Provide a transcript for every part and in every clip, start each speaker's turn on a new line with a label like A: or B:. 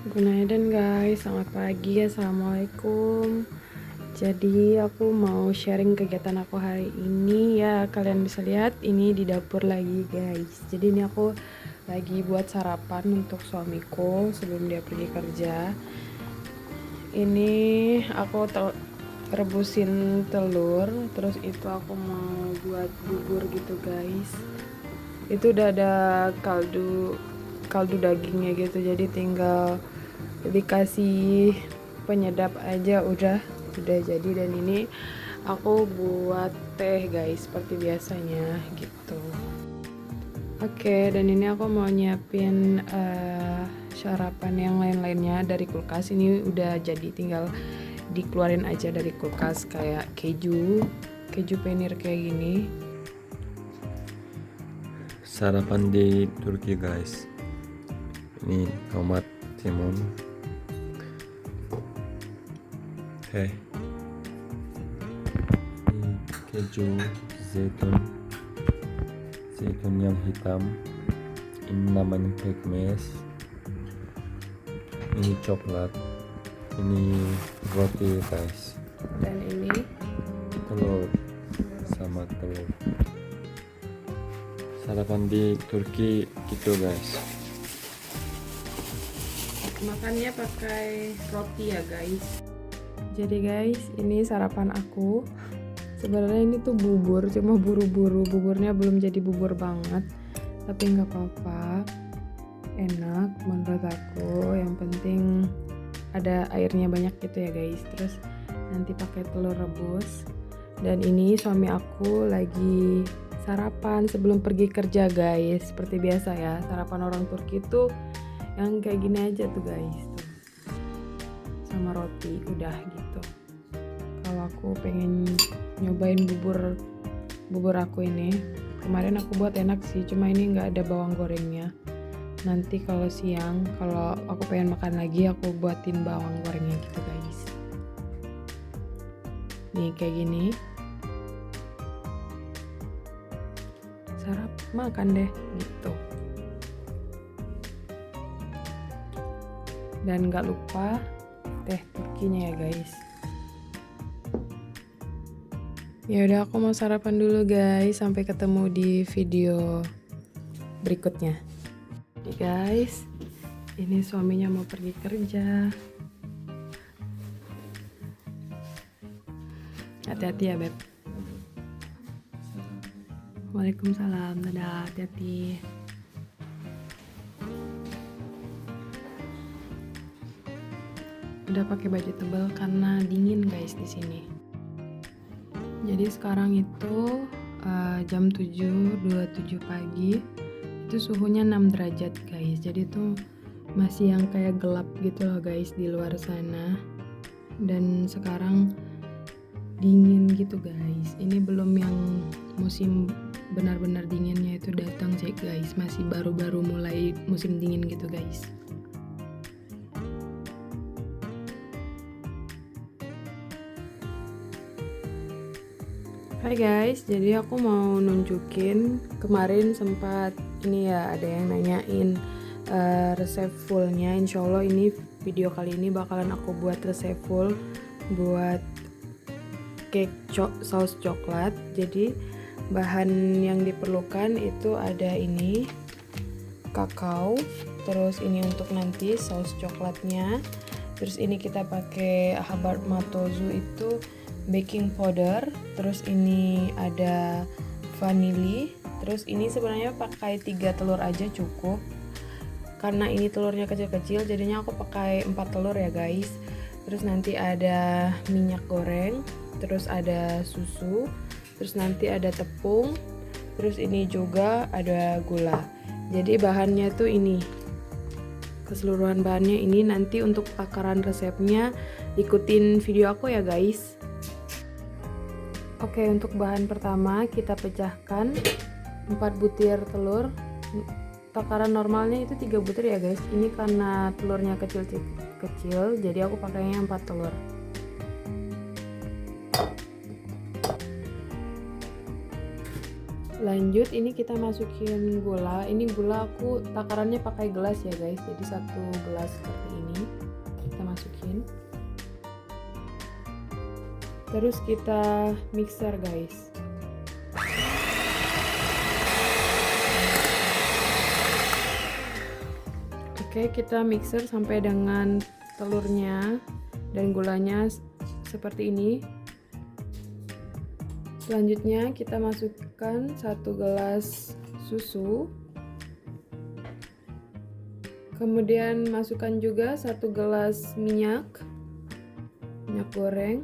A: Good night dan guys, selamat pagi, assalamualaikum. Jadi aku mau sharing kegiatan aku hari ini ya. Kalian bisa lihat ini di dapur lagi guys. Jadi ini aku lagi buat sarapan untuk suamiku sebelum dia pergi kerja. Ini aku rebusin telur, terus itu aku mau buat bubur gitu guys. Itu udah ada kaldu dagingnya gitu, jadi tinggal dikasih penyedap aja udah jadi. Dan ini aku buat teh guys seperti biasanya gitu. Oke, dan ini aku mau nyiapin sarapan yang lain-lainnya dari kulkas. Ini udah jadi, tinggal dikeluarin aja dari kulkas, kayak keju penir kayak gini.
B: Sarapan di Turki guys, ini tomat, timun, teh, ini keju, zaitun yang hitam, ini namanya pekmes, ini coklat, ini roti guys,
A: Dan ini
B: telur sama telur. Sarapan di Turki gitu guys.
A: makannya pakai roti ya guys. Jadi guys, ini sarapan aku. Sebenarnya ini tuh bubur, cuma buru-buru, buburnya belum jadi bubur banget, tapi nggak apa-apa, enak menurut aku. Yang penting ada airnya banyak gitu ya guys. Terus nanti pakai telur rebus. Dan ini suami aku lagi sarapan sebelum pergi kerja guys. Seperti biasa ya, sarapan orang Turki tuh yang kayak gini aja tuh guys, tuh sama roti udah gitu. Kalau aku pengen nyobain bubur aku ini, kemarin aku buat enak sih, cuma ini nggak ada bawang gorengnya. Nanti kalau siang, kalau aku pengen makan lagi, aku buatin bawang gorengnya gitu guys. Nih kayak gini, sarap makan deh gitu. Dan nggak lupa teh Turkinya ya guys. Ya udah, aku mau sarapan dulu guys. Sampai ketemu di video berikutnya. Oke guys, ini suaminya mau pergi kerja. Hati-hati ya beb. Waalaikumsalam, dadah, hati-hati. Udah pakai baju tebal karena dingin guys di sini. Jadi sekarang itu jam 7.27 pagi. Itu suhunya 6 derajat guys. Jadi itu masih yang kayak gelap gitu loh guys di luar sana. Dan sekarang dingin gitu guys. Ini belum yang musim benar-benar dinginnya itu datang sih guys. Masih baru-baru mulai musim dingin gitu guys. Hai guys, jadi aku mau nunjukin, kemarin sempat ini ya, ada yang nanyain resep fullnya. Insya Allah ini video kali ini bakalan aku buat resep full buat cake saus coklat. Jadi bahan yang diperlukan itu ada ini kakao, terus ini untuk nanti saus coklatnya, terus ini kita pakai habat matozu itu baking powder, terus ini ada vanili, terus ini sebenarnya pakai 3 telur aja cukup, karena ini telurnya kecil-kecil jadinya aku pakai 4 telur ya guys. Terus nanti ada minyak goreng, terus ada susu, terus nanti ada tepung, terus ini juga ada gula. Jadi bahannya tuh ini, keseluruhan bahannya ini. Nanti untuk takaran resepnya ikutin video aku ya guys. Oke, untuk bahan pertama kita pecahkan 4 butir telur. Takaran normalnya itu 3 butir ya guys. Ini karena telurnya kecil, jadi aku pakainya 4 telur. Lanjut, ini kita masukin gula. Ini gula aku takarannya pakai gelas ya guys, jadi 1 gelas seperti ini kita masukin. Terus kita mixer guys. Oke, kita mixer sampai dengan telurnya dan gulanya seperti ini. Selanjutnya kita masukkan 1 gelas susu. Kemudian masukkan juga 1 gelas minyak goreng.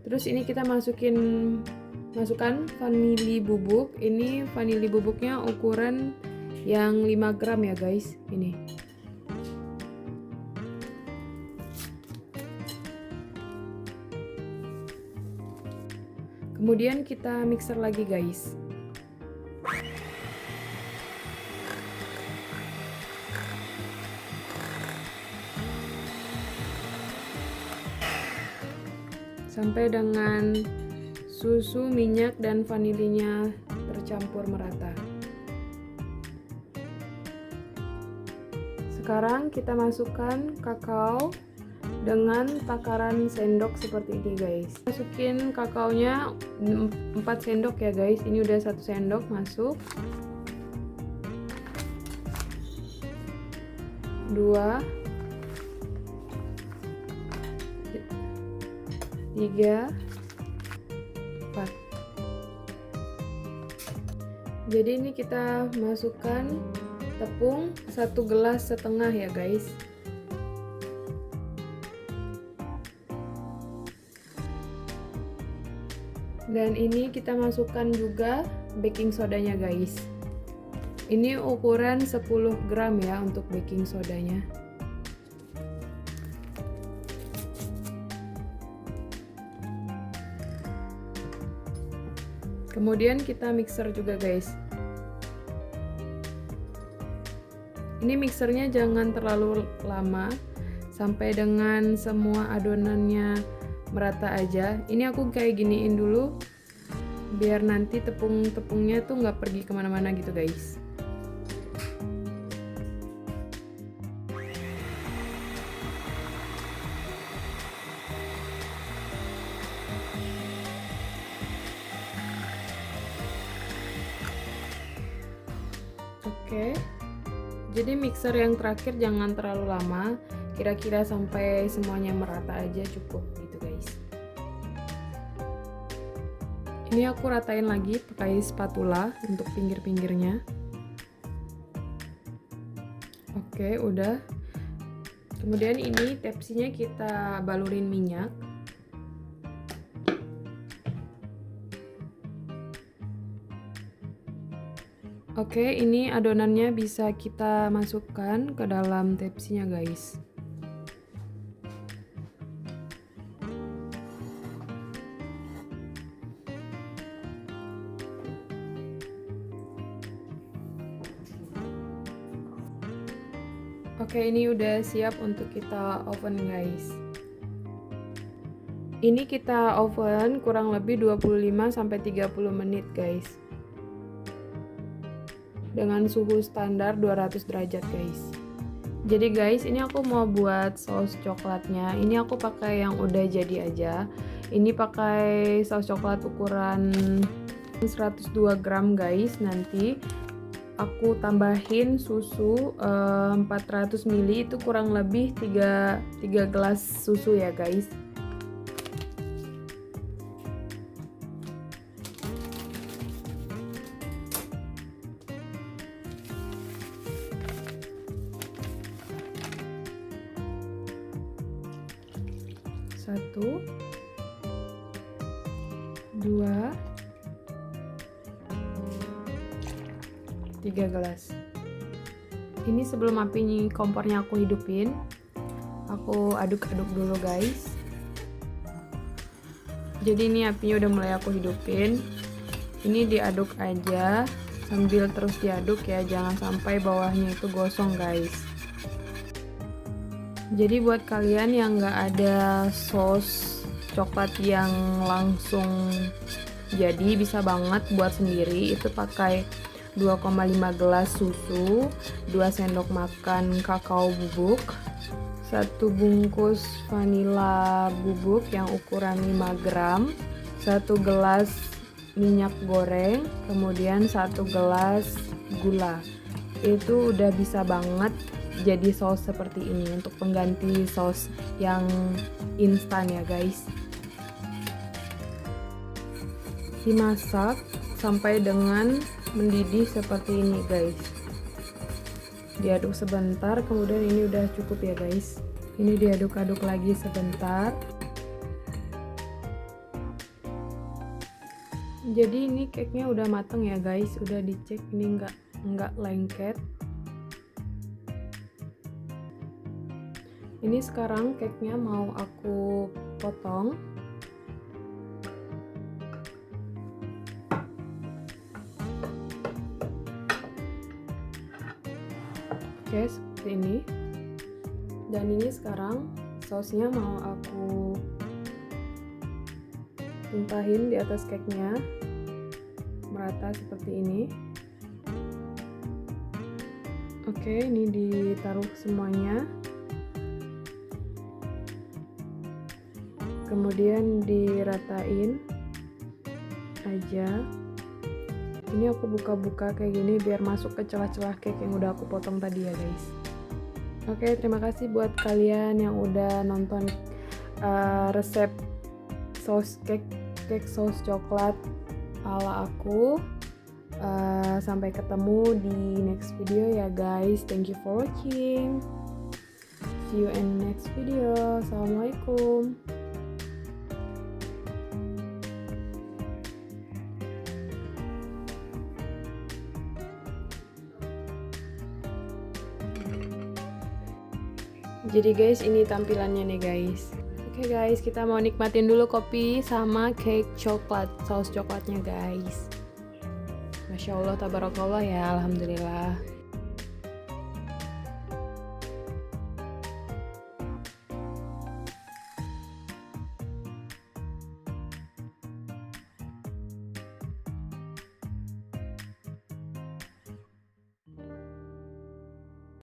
A: Terus ini kita masukkan vanili bubuk. Ini vanili bubuknya ukuran yang 5 gram ya guys, ini. Kemudian kita mixer lagi guys. Sampai dengan susu, minyak, dan vanilinya tercampur merata. Sekarang kita masukkan kakao dengan takaran sendok seperti ini guys. Masukin kakaonya 4 sendok ya guys. Ini udah 1 sendok masuk. 2 3 4. Jadi ini kita masukkan tepung 1 gelas setengah ya guys. Dan ini kita masukkan juga baking sodanya guys. Ini ukuran 10 gram ya untuk baking sodanya. Kemudian kita mixer juga guys. Ini mixernya jangan terlalu lama, sampai dengan semua adonannya merata aja. Ini aku kayak giniin dulu biar nanti tepung-tepungnya tuh nggak pergi kemana-mana gitu guys. Oke, jadi mixer yang terakhir jangan terlalu lama, kira-kira sampai semuanya merata aja cukup gitu guys. Ini aku ratain lagi pakai spatula untuk pinggir-pinggirnya. Oke, udah. Kemudian ini tepsinya kita balurin minyak. Oke, ini adonannya bisa kita masukkan ke dalam tepsinya guys. Oke, ini udah siap untuk kita oven guys. Ini kita oven kurang lebih 25-30 menit guys. Dengan suhu standar 200 derajat guys. Jadi guys, ini aku mau buat saus coklatnya. Ini aku pakai yang udah jadi aja. Ini pakai saus coklat ukuran 102 gram guys. Nanti aku tambahin susu 400 ml, itu kurang lebih 3 gelas susu ya guys. Satu, 2, 3 gelas. Ini sebelum api kompornya aku hidupin, aku aduk-aduk dulu guys. Jadi ini apinya udah mulai aku hidupin. Ini diaduk aja sambil terus diaduk ya, jangan sampai bawahnya itu gosong guys. Jadi buat kalian yang nggak ada saus coklat yang langsung jadi, bisa banget buat sendiri. Itu pakai 2,5 gelas susu, 2 sendok makan kakao bubuk, 1 bungkus vanila bubuk yang ukuran 5 gram, 1 gelas minyak goreng, kemudian 1 gelas gula. Itu udah bisa banget jadi saus seperti ini untuk pengganti saus yang instan ya guys. Dimasak sampai dengan mendidih seperti ini guys. Diaduk sebentar, kemudian ini udah cukup ya guys. Ini diaduk-aduk lagi sebentar. Jadi ini cake-nya udah mateng ya guys, udah dicek, ini nggak lengket. Ini sekarang cake-nya mau aku potong. Oke, seperti ini. Dan ini sekarang sausnya mau aku tumpahin di atas cake-nya merata seperti ini. Oke, ini ditaruh semuanya. Kemudian diratain aja. Ini aku buka-buka kayak gini biar masuk ke celah-celah cake yang udah aku potong tadi ya guys. Oke, terima kasih buat kalian yang udah nonton resep saus cake saus coklat ala aku. Sampai ketemu di next video ya guys. Thank you for watching. See you in next video. Assalamualaikum. Jadi guys, ini tampilannya nih guys. Oke guys, kita mau nikmatin dulu kopi sama cake coklat, saus coklatnya guys. Masya Allah, tabarakallah ya, alhamdulillah.